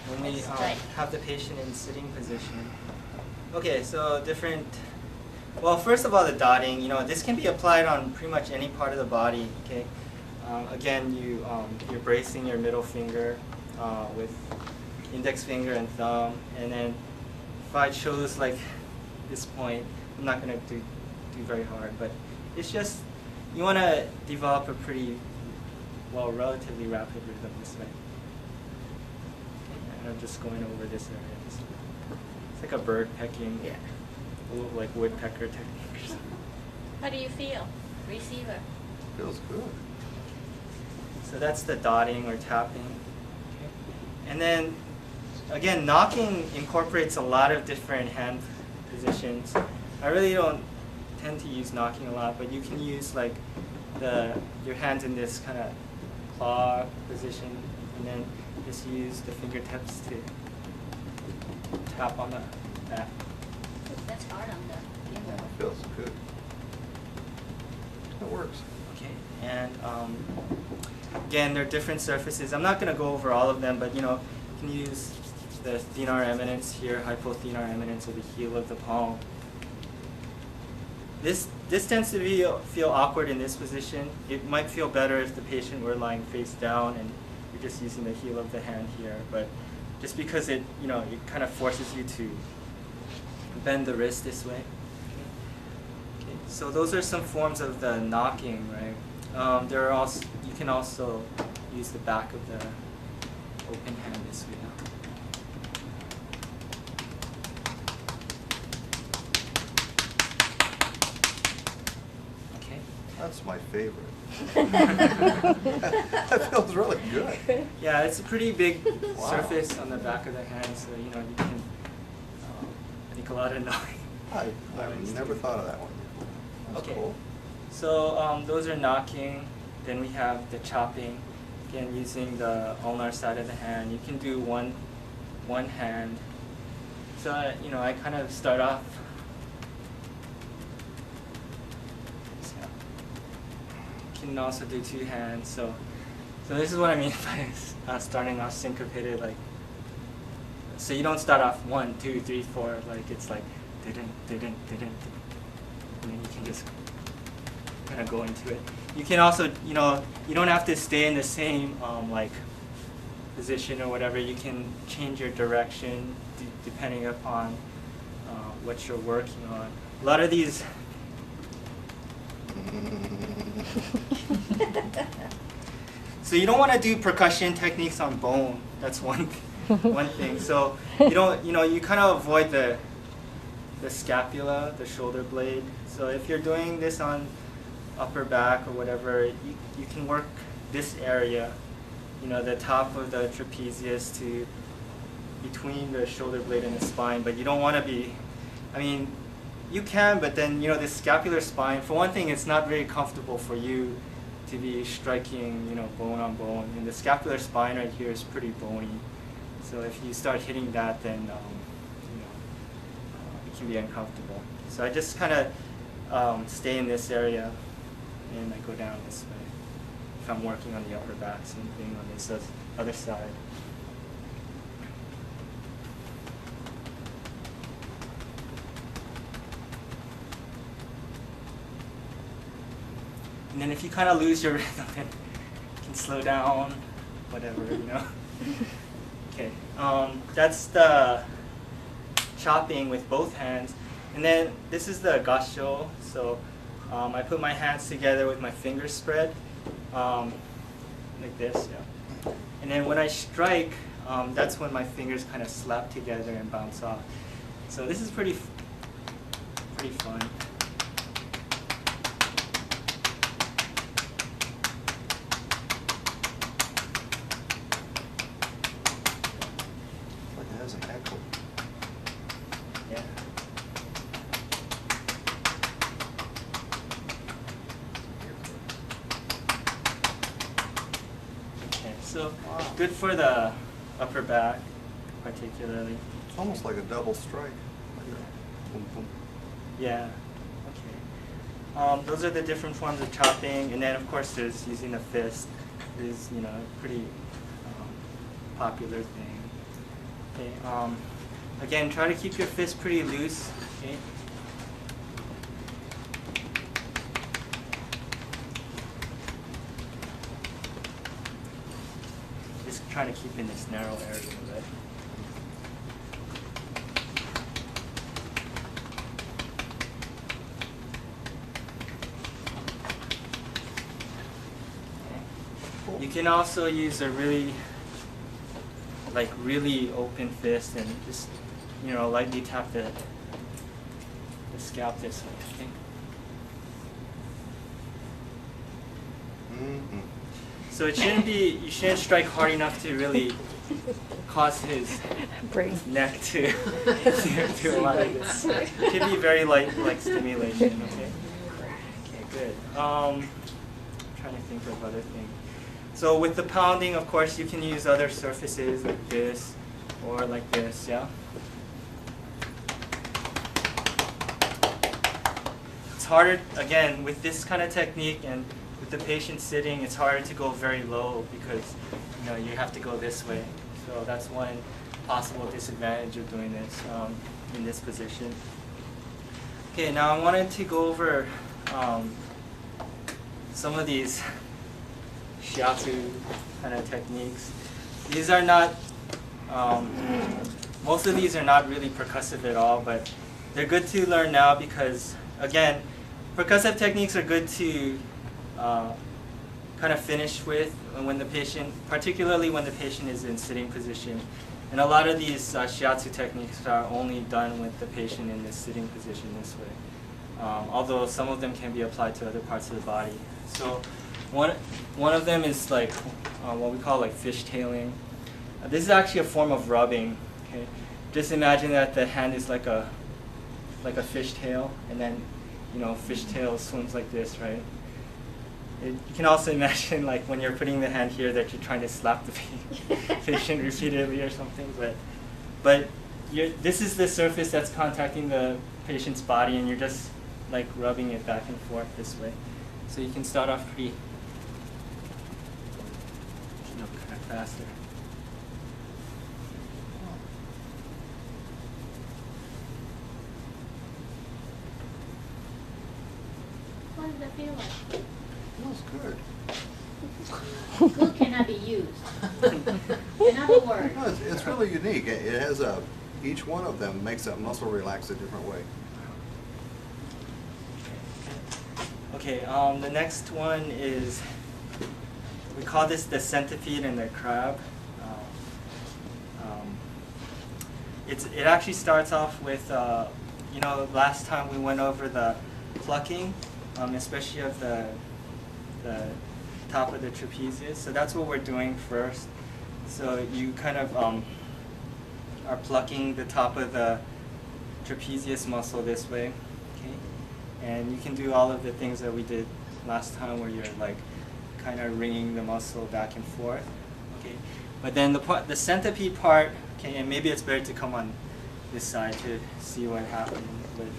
when we have the patient in sitting position. Okay, so different. Well, first of all, the dotting. This can be applied on pretty much any part of the body. Okay. Again, you're bracing your middle finger with index finger and thumb, and then if I chose like this point, I'm not going to do very hard, but it's just you want to develop a pretty relatively rapid rhythm this way. And I'm just going over this area. It's like a bird pecking, a little like woodpecker technique or something. How do you feel, receiver? Feels good. So that's the dotting or tapping. Okay. And then, again, knocking incorporates a lot of different hand positions. I really don't tend to use knocking a lot, but you can use like your hands in this kind of claw position, and then just use the fingertips to tap on the back. That's hard on the finger. Feels good. It works. Okay, and again, there are different surfaces. I'm not going to go over all of them, but you can use the thenar eminence here, hypothenar eminence of the heel of the palm. This tends to feel awkward in this position. It might feel better if the patient were lying face down and you're just using the heel of the hand here, but just because it kind of forces you to bend the wrist this way. Okay, so those are some forms of the knocking, right? There are also, you can also use the back of the open hand this way. Okay. That's my favorite. That feels really good. Yeah, it's a pretty big Wow. surface on the back of the hand, so you can make a lot of noise. I've never thought of that one before. That's Okay. cool. So those are knocking. Then we have the chopping. Again, using the ulnar side of the hand. You can do one hand. So I kind of start off. You can also do two hands. So this is what I mean by starting off syncopated. Like, so you don't start off 1, 2, 3, 4. Like it's like didn't, and then you can just kind of go into it. You can also, you don't have to stay in the same like position or whatever. You can change your direction depending upon what you're working on. A lot of these. So you don't want to do percussion techniques on bone. That's one thing. So you kind of avoid the scapula, the shoulder blade. So if you're doing this on upper back or whatever, you can work this area, the top of the trapezius to between the shoulder blade and the spine, but you don't want to be, you can, but then, the scapular spine, for one thing, it's not very comfortable for you to be striking, bone on bone. And the scapular spine right here is pretty bony. So if you start hitting that, then, it can be uncomfortable. So I just kind of stay in this area and I go down this way. If I'm working on the upper back, same thing on this other side. And then if you kind of lose your rhythm, then you can slow down, whatever, Okay, that's the chopping with both hands. And then this is the gassho. So I put my hands together with my fingers spread, like this. Yeah. And then when I strike, that's when my fingers kind of slap together and bounce off. So this is pretty fun. It has an echo. Yeah. Okay, so good for the upper back, particularly. It's almost like a double strike. Boom, boom. Yeah. Okay. Those are the different forms of chopping, and then of course there's using a fist is a pretty popular thing. Okay. Again, try to keep your fist pretty loose. Okay. Just trying to keep in this narrow area, right? You can also use a really open fist and just, lightly tap the scalp this way. Okay? Mm-hmm. So it shouldn't be, you shouldn't strike hard enough to really cause his Brain. neck to do a lot of this. It should be very light, like stimulation. Okay. Okay, good. Trying to think of other things. So with the pounding, of course, you can use other surfaces like this or like this, yeah? It's harder, again, with this kind of technique and with the patient sitting, it's harder to go very low because, you have to go this way. So that's one possible disadvantage of doing this in this position. Okay, now I wanted to go over some of these shiatsu kind of techniques. These are not, most of these are not really percussive at all, but they're good to learn now because, again, percussive techniques are good to kind of finish with when the patient, particularly when the patient is in sitting position. And a lot of these shiatsu techniques are only done with the patient in this sitting position this way. Although some of them can be applied to other parts of the body. So one of them is like what we call like fishtailing. This is actually a form of rubbing. Okay, just imagine that the hand is like a fishtail, and then fishtail swims like this, right? You can also imagine like when you're putting the hand here that you're trying to slap the patient repeatedly or something. But this is the surface that's contacting the patient's body, and you're just like rubbing it back and forth this way. So you can start off pretty, kind of faster. What does that feel like? Feels good. Good cannot be used. In other words, No, it's really unique. It has each one of them makes that muscle relax a different way. Okay, the next one is, we call this the centipede and the crab. It actually starts off with, last time we went over the plucking, especially of the top of the trapezius. So that's what we're doing first. So you kind of are plucking the top of the trapezius muscle this way. And you can do all of the things that we did last time where you're like kind of wringing the muscle back and forth. Okay, but then the centipede part, okay, and maybe it's better to come on this side to see what happened with